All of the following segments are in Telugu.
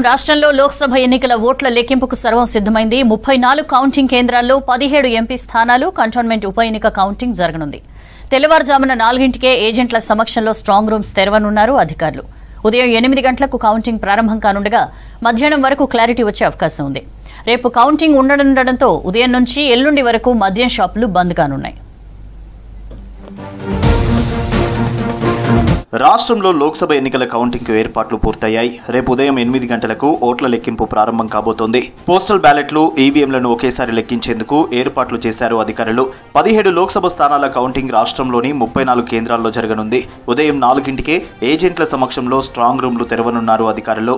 రాష్ట్రంలో లోక్సభ ఎన్నికల ఓట్ల లెక్కింపుకు సర్వం సిద్ధమైంది. 34 కౌంటింగ్ కేంద్రాల్లో 17 ఎంపీ స్థానాలు కంటోన్మెంట్ ఉప ఎన్నిక కౌంటింగ్ జరగనుంది. తెల్లవారుజామున 4ంటికే ఏజెంట్ల సమక్షంలో స్ట్రాంగ్ రూమ్స్ తెరవనున్నారు అధికారులు. ఉదయం 8 గంటలకు కౌంటింగ్ ప్రారంభం కానుండగా మధ్యాహ్నం వరకు క్లారిటీ వచ్చే అవకాశం ఉంది. రేపు కౌంటింగ్ ఉండనుండటంతో ఉదయం నుంచి ఎల్లుండి వరకు మద్యం షాపులు బంద్ కానున్నాయి. రాష్ట్రంలో లోక్సభ ఎన్నికల కౌంటింగ్కు ఏర్పాట్లు పూర్తయ్యాయి. రేపు ఉదయం 8 గంటలకు ఓట్ల లెక్కింపు ప్రారంభం కాబోతోంది. పోస్టల్ బ్యాలెట్లు, ఈవీఎంలను ఒకేసారి లెక్కించేందుకు ఏర్పాట్లు చేశారు అధికారులు. 17 లోక్సభ స్థానాల కౌంటింగ్ రాష్ట్రంలోని 34 కేంద్రాల్లో జరగనుంది. ఉదయం 4ంటికే ఏజెంట్ల సమక్షంలో స్ట్రాంగ్ రూమ్లు తెరవనున్నారు అధికారులు.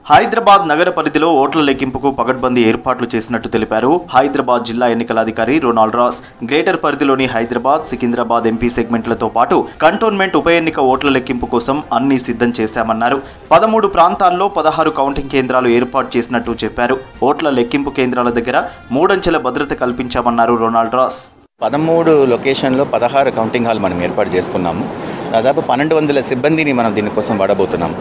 హైదరాబాద్ నగర పరిధిలో ఓట్ల లెక్కింపుకు పగడ్బందీ ఏర్పాట్లు చేసినట్టు తెలిపారు హైదరాబాద్ జిల్లా ఎన్నికల అధికారి రొనాల్డ్ రాస్. గ్రేటర్ పరిధిలోని హైదరాబాద్, సికింద్రాబాద్ ఎంపీ సెగ్మెంట్లతో పాటు కంటోన్మెంట్ ఉప ఎన్నిక ఓట్ల లెక్కింపు కోసం అన్ని సిద్ధం చేశామన్నారు. 13 ప్రాంతాల్లో 16 కౌంటింగ్ కేంద్రాలు ఏర్పాటు చేసినట్టు చెప్పారు. ఓట్ల లెక్కింపు కేంద్రాల దగ్గర 3 అంచెల భద్రత కల్పించామన్నారు రొనాల్డ్ రాస్. 13 లొకేషన్లో 16 కౌంటింగ్ హాల్ మనం ఏర్పాటు చేసుకున్నాము. దాదాపు 1200 సిబ్బందిని మనం దీనికోసం వాడబోతున్నాము.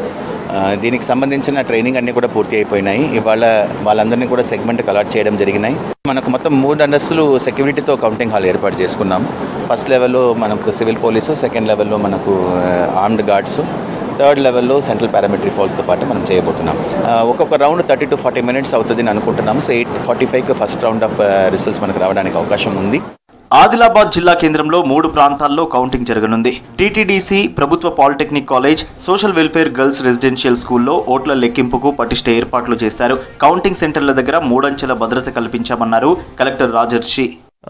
దీనికి సంబంధించిన ట్రైనింగ్ అన్నీ కూడా పూర్తి అయిపోయినాయి. ఇవాళ వాళ్ళందరినీ కూడా సెగ్మెంట్కి అలాట్ చేయడం జరిగినాయి. మనకు మొత్తం 3 అంతస్తులు సెక్యూరిటీతో కౌంటింగ్ హాల్ ఏర్పాటు చేసుకున్నాము. ఫస్ట్ లెవెల్లో మనకు సివిల్ పోలీసు, సెకండ్ లెవెల్లో మనకు ఆర్మ్డ్ గార్డ్స్, థర్డ్ లెవెల్లో సెంట్రల్ పారామిలిటరీ ఫోర్స్తో పాటు మనం చేయబోతున్నాం. ఒక్కొక్క రౌండ్ 30 to 40 minutes అవుతుందని అనుకుంటున్నాము. సో 8:45కి ఫస్ట్ రౌండ్ ఆఫ్ రిజల్ట్స్ మనకు రావడానికి అవకాశం ఉంది. ఆదిలాబాద్ జిల్లా కేంద్రంలో 3 ప్రాంతాల్లో కౌంటింగ్ జరగనుంది. టీటీడీసీ, ప్రభుత్వ polytechnic college, social welfare girls residential స్కూల్లో ఓట్ల లెక్కింపుకు పటిష్ట ఏర్పాట్లు చేశారు. కౌంటింగ్ సెంటర్ల దగ్గర 3 అంచెల భద్రత కల్పించామన్నారు కలెక్టర్ రాజర్షి.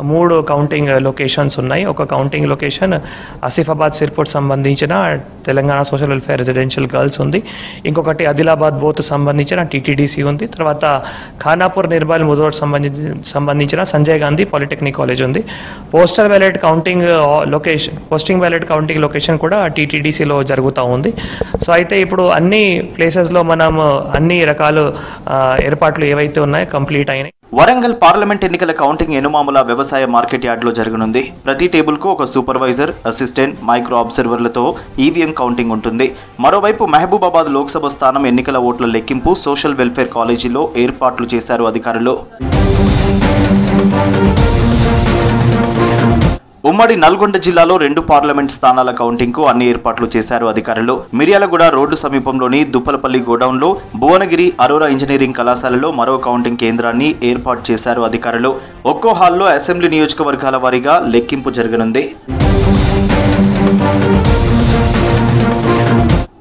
3 కౌంటింగ్ లొకేషన్స్ ఉన్నాయి. ఒక కౌంటింగ్ లొకేషన్ ఆసిఫాబాద్ సిర్పూర్ సంబంధించిన Telangana social welfare residential girls ఉంది. ఇంకొకటి ఆదిలాబాద్ బోత్ సంబంధించిన టీటీడీసీ ఉంది. తర్వాత ఖానాపూర్ నిర్మల్ ముదోడ్ సంబంధించిన సంజయ్ గాంధీ పాలిటెక్నిక్ కాలేజ్ ఉంది. పోస్టల్ బ్యాలెట్ కౌంటింగ్ లొకేషన్ కూడా టీటీడీసీలో జరుగుతూ ఉంది. సో అయితే ఇప్పుడు అన్ని ప్లేసెస్లో మనం అన్ని రకాల ఏర్పాట్లు ఏవైతే ఉన్నాయో కంప్లీట్ అయినాయి. వరంగల్ పార్లమెంట్ ఎన్నికల కౌంటింగ్ ఎనుమాముల వ్యవసాయ మార్కెట్ యార్డ్లో జరగనుంది. ప్రతి టేబుల్కు ఒక సూపర్వైజర్, అసిస్టెంట్, మైక్రో అబ్జర్వర్లతో ఈవీఎం కౌంటింగ్ ఉంటుంది. మరోవైపు మహబూబాబాద్ లోక్సభ స్థానం ఎన్నికల ఓట్ల లెక్కింపు సోషల్ వెల్ఫేర్ కాలేజీలో ఏర్పాట్లు చేశారు అధికారులు. ఉమ్మడి నల్గొండ జిల్లాలో 2 పార్లమెంట్ స్థానాల కౌంటింగ్కు అన్ని ఏర్పాట్లు చేశారు అధికారులు. మిర్యాలగూడ రోడ్డు సమీపంలోని దుప్పలపల్లి గోడౌన్లో, భువనగిరి అరోరా ఇంజనీరింగ్ కళాశాలలో మరో కౌంటింగ్ కేంద్రాన్ని ఏర్పాటు చేశారు అధికారులు. ఒక్కో హాల్లో అసెంబ్లీ నియోజకవర్గాల వారీగా లెక్కింపు జరగనుంది.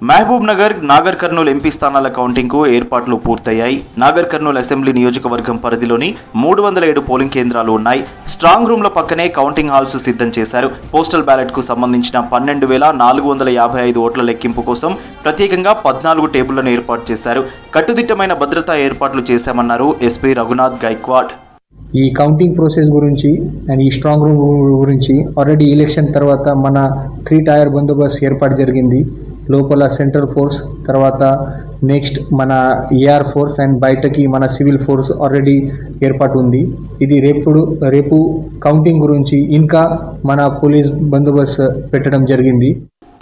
మహబూబ్ నగర్, నాగర్ కర్నూల్ ఎంపీ స్థానాల కౌంటింగ్కు ఏర్పాట్లు పూర్తయ్యాయి. నాగర్ కర్నూల్ అసెంబ్లీ నియోజకవర్గం పరిధిలోని 307 పోలింగ్ కేంద్రాలు ఉన్నాయి. స్ట్రాంగ్ రూమ్ల పక్కనే కౌంటింగ్ హాల్స్ సిద్ధం చేశారు. పోస్టల్ బ్యాలెట్కు సంబంధించిన 12,455 ఓట్ల లెక్కింపు కోసం ప్రత్యేకంగా 14 టేబుళ్లను ఏర్పాటు చేశారు. కట్టుదిట్టమైన భద్రతా ఏర్పాట్లు చేశామన్నారు ఎస్పీ రఘునాథ్ గైక్వాడ్. ఈ కౌంటింగ్ ప్రాసెస్ గురించి అండ్ ఈ స్ట్రాంగ్ రూమ్ గురించి ఆల్రెడీ ఎలక్షన్ తర్వాత మన 3 టైర్ బందోబస్తు ఏర్పాటు జరిగింది. లోపల సెంట్రల్ ఫోర్స్, తర్వాత నెక్స్ట్ మన ఏఆర్ ఫోర్స్ అండ్ బయటకి మన సివిల్ ఫోర్స్ ఆల్రెడీ ఏర్పాటు ఉంది. ఇది రేపు కౌంటింగ్ గురించి ఇంకా మన పోలీస్ బందోబస్తు పెట్టడం జరిగింది.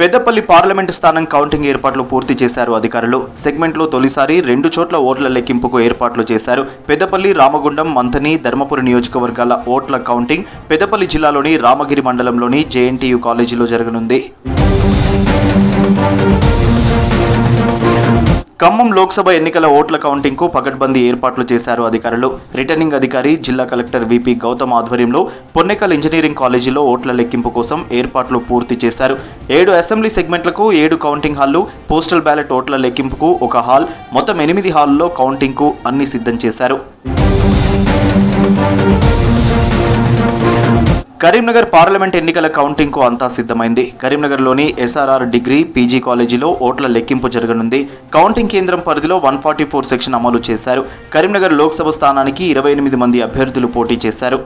పెద్దపల్లి పార్లమెంటు స్థానం కౌంటింగ్ ఏర్పాట్లు పూర్తి చేశారు అధికారులు. సెగ్మెంట్లో తొలిసారి 2 చోట్ల ఓట్ల లెక్కింపుకు ఏర్పాట్లు చేశారు. పెద్దపల్లి, రామగుండం, మంథని, ధర్మపురి నియోజకవర్గాల ఓట్ల కౌంటింగ్ పెద్దపల్లి జిల్లాలోని రామగిరి మండలంలోని జేఎన్టీయూ కాలేజీలో జరగనుంది. ఖమ్మం లోక్సభ ఎన్నికల ఓట్ల కౌంటింగ్కు పగడ్బందీ ఏర్పాట్లు చేశారు అధికారులు. రిటర్నింగ్ అధికారి జిల్లా కలెక్టర్ విపి గౌతమ్ ఆధ్వర్యంలో పొన్నెకల్ ఇంజనీరింగ్ కాలేజీలో ఓట్ల లెక్కింపు కోసం ఏర్పాట్లు పూర్తి చేశారు. 7 అసెంబ్లీ సెగ్మెంట్లకు 7 కౌంటింగ్ హాళ్లు, పోస్టల్ బ్యాలెట్ ఓట్ల లెక్కింపుకు ఒక హాల్, మొత్తం 8 హాల్లో కౌంటింగ్కు అన్ని సిద్ధం చేశారు. కరీంనగర్ పార్లమెంట్ ఎన్నికల కౌంటింగ్కు అంతా సిద్ధమైంది. కరీంనగర్లోని ఎస్ఆర్ఆర్ డిగ్రీ, పీజీ కాలేజీలో ఓట్ల లెక్కింపు జరగనుంది. కౌంటింగ్ కేంద్రం పరిధిలో 144 సెక్షన్ అమలు చేశారు. కరీంనగర్ లోక్సభ స్థానానికి 28 మంది అభ్యర్థులు పోటీ చేశారు.